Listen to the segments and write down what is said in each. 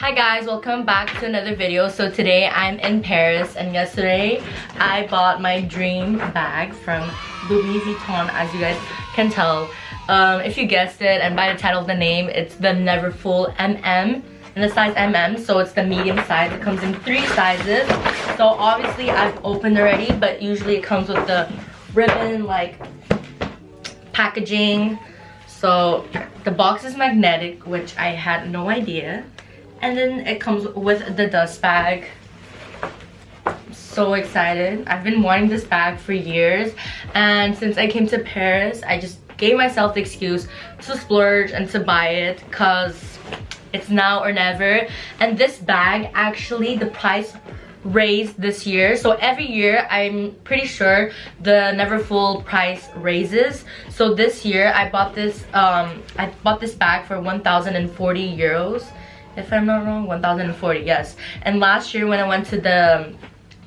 Hi guys, welcome back to another video. So today I'm in Paris and yesterday I bought my dream bag from Louis Vuitton, as you guys can tell. If you guessed it, and by the title of the name, it's the Neverfull MM in the size MM, so it's the medium size. It comes in 3 sizes. So obviously I've opened already, but usually it comes with the ribbon like packaging. So the box is magnetic, which I had no idea. And then it comes with the dust bag. So excited. I've been wanting this bag for years, and since I came to Paris, I just gave myself the excuse to splurge and to buy it because it's now or never. And this bag, actually the price raised this year, so every year I'm pretty sure the Neverfull price raises. So this year I bought this bag for 1,040 euros, if I'm not wrong. 1,040, yes. And last year when I went to the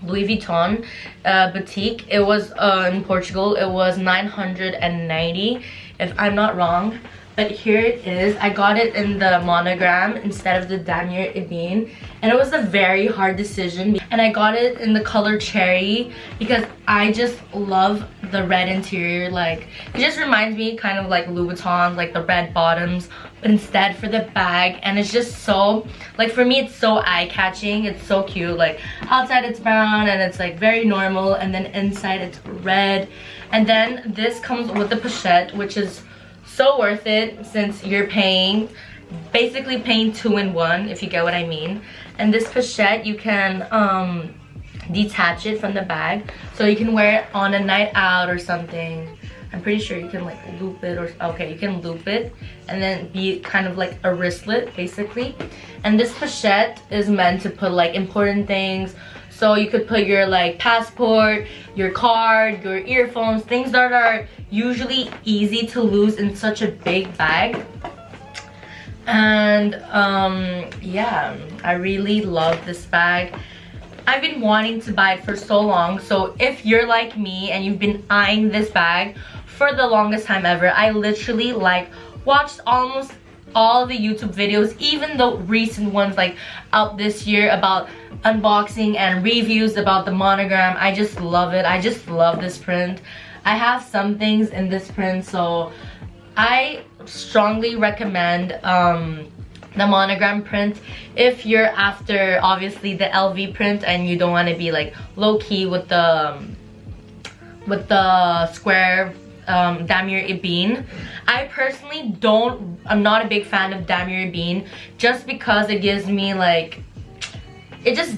Louis Vuitton boutique, it was in Portugal, it was 990, if I'm not wrong. But here it is. I got it in the monogram instead of the Damier Ebene, and it was a very hard decision. And I got it in the color cherry because I just love the red interior. Like, it just reminds me kind of like Louis Vuitton, like the red bottoms, but instead for the bag. And it's just so, like, for me it's so eye-catching. It's so cute. Like, outside it's brown and it's like very normal, and then inside it's red. And then this comes with the pochette, which is so worth it since you're basically paying 2 in 1, if you get what I mean. And this pochette, you can detach it from the bag, so you can wear it on a night out or something. I'm pretty sure you can like loop it, or okay, you can loop it and then be kind of like a wristlet basically. And this pochette is meant to put like important things. So you could put your like passport, your card, your earphones, things that are usually easy to lose in such a big bag. And yeah, I really love this bag. I've been wanting to buy it for so long. So if you're like me and you've been eyeing this bag for the longest time ever, I literally like watched almost all the YouTube videos, even the recent ones like out this year about unboxing and reviews about the monogram. I just love it. I just love this print. I have some things in this print, so I strongly recommend the monogram print if you're after obviously the LV print and you don't want to be like low-key with the square Damier Ebene. I personally I'm not a big fan of Damier Ebene just because it gives me like, it just,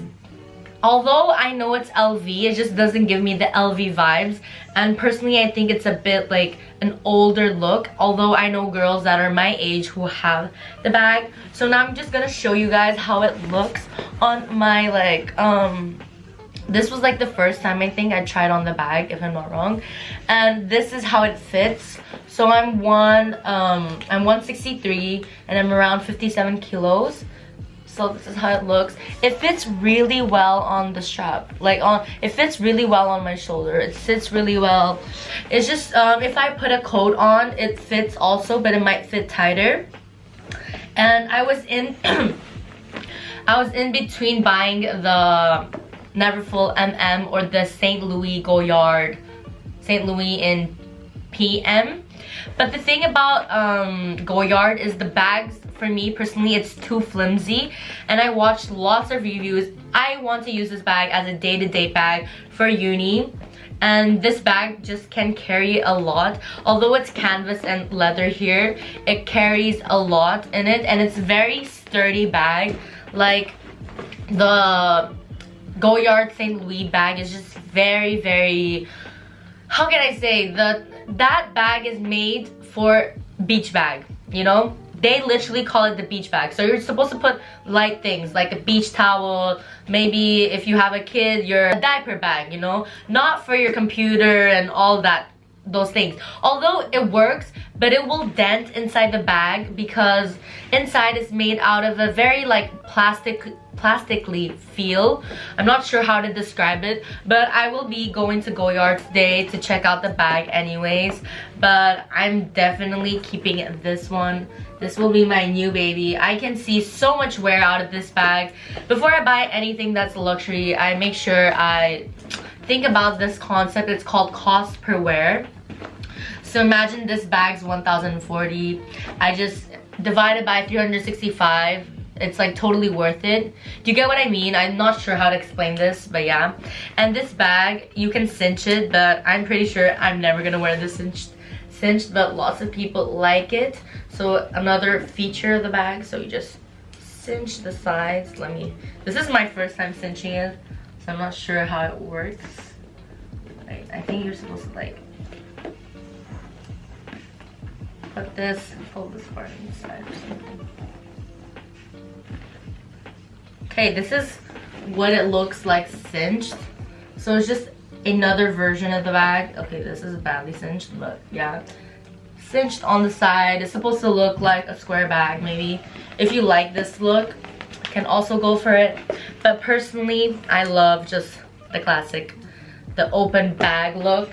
although I know it's LV, it just doesn't give me the LV vibes. And personally I think it's a bit like an older look, although I know girls that are my age who have the bag. So now I'm just gonna show you guys how it looks on my like this was like the first time I think I tried on the bag, if I'm not wrong. And this is how it fits. So I'm 163 and I'm around 57 kilos. So this is how it looks. It fits really well on the strap. Like it fits really well on my shoulder. It sits really well. It's just if I put a coat on, it fits also, but it might fit tighter. And I was in I was in between buying the Neverfull MM or the St. Louis Goyard, St. Louis in PM. But the thing about Goyard is the bags, for me personally, it's too flimsy. And I watched lots of reviews. I want to use this bag as a day-to-day bag for uni. And this bag just can carry a lot. Although it's canvas and leather here, it carries a lot in it. And it's a very sturdy bag. Like the Goyard St. Louis bag is just very, very, how can I say, that bag is made for beach bag, you know? They literally call it the beach bag. So you're supposed to put light things like a beach towel, maybe if you have a kid, your diaper bag, you know? Not for your computer and all that those things. Although it works, but it will dent inside the bag because inside is made out of a very like plastically feel. I'm not sure how to describe it, but I will be going to Goyard today to check out the bag anyways. But I'm definitely keeping this one. This will be my new baby. I can see so much wear out of this bag. Before I buy anything that's luxury, I make sure I think about this concept. It's called cost per wear. So imagine this bag's 1,040. I just divided by 365. It's like totally worth it. Do you get what I mean? I'm not sure how to explain this, but yeah. And this bag, you can cinch it, but I'm pretty sure I'm never gonna wear this cinched, but lots of people like it. So another feature of the bag, so you just cinch the sides. This is my first time cinching it, so I'm not sure how it works. I think you're supposed to like put this, pull this part inside or something. Okay, this is what it looks like cinched. So it's just another version of the bag. Okay, this is badly cinched, but yeah. Cinched on the side. It's supposed to look like a square bag, maybe. If you like this look, you can also go for it. But personally, I love just the classic, the open bag look.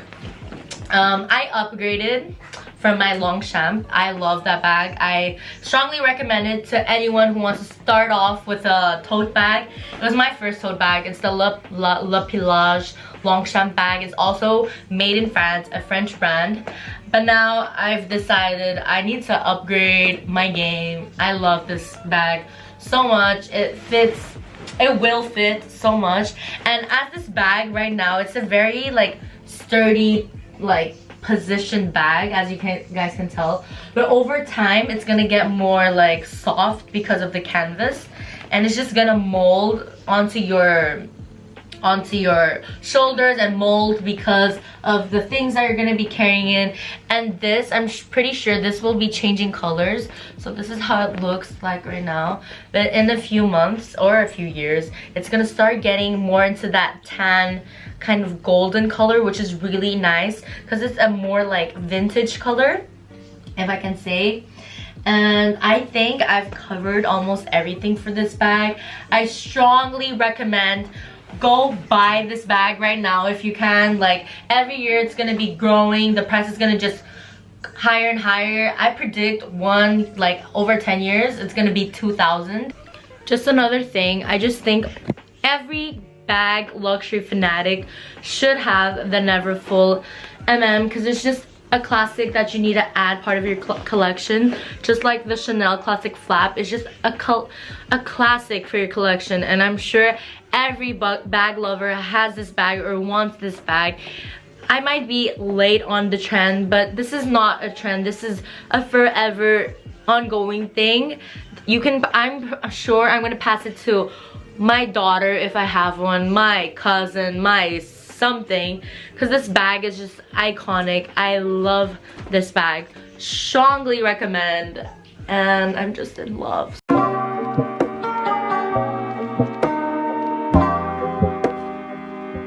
I upgraded from my Longchamp. I love that bag. I strongly recommend it to anyone who wants to start off with a tote bag. It was my first tote bag. It's the Le Pillage Longchamp bag. It's also made in France, a French brand. But now I've decided I need to upgrade my game. I love this bag so much. It fits, it will fit so much. And as this bag right now, it's a very like sturdy, like positioned bag, as you guys can tell, but over time it's gonna get more like soft because of the canvas, and it's just gonna mold onto your shoulders and mold because of the things that you're gonna be carrying in. And this, I'm pretty sure this will be changing colors. So this is how it looks like right now, but in a few months or a few years, it's gonna start getting more into that tan kind of golden color, which is really nice because it's a more like vintage color, if I can say. And I think I've covered almost everything for this bag. I strongly recommend go buy this bag right now if you can. Like every year it's gonna be growing, the price is gonna just higher and higher. I predict over 10 years it's gonna be 2,000. Just another thing, I just think every bag luxury fanatic should have the Neverfull MM because it's just a classic that you need to add part of your collection. Just like the Chanel classic flap is just a classic for your collection, and I'm sure every bag lover has this bag or wants this bag. I might be late on the trend, but this is not a trend. This is a forever ongoing thing. I'm sure I'm gonna pass it to my daughter if I have one, my cousin, my something, because this bag is just iconic. I love this bag. Strongly recommend, and I'm just in love.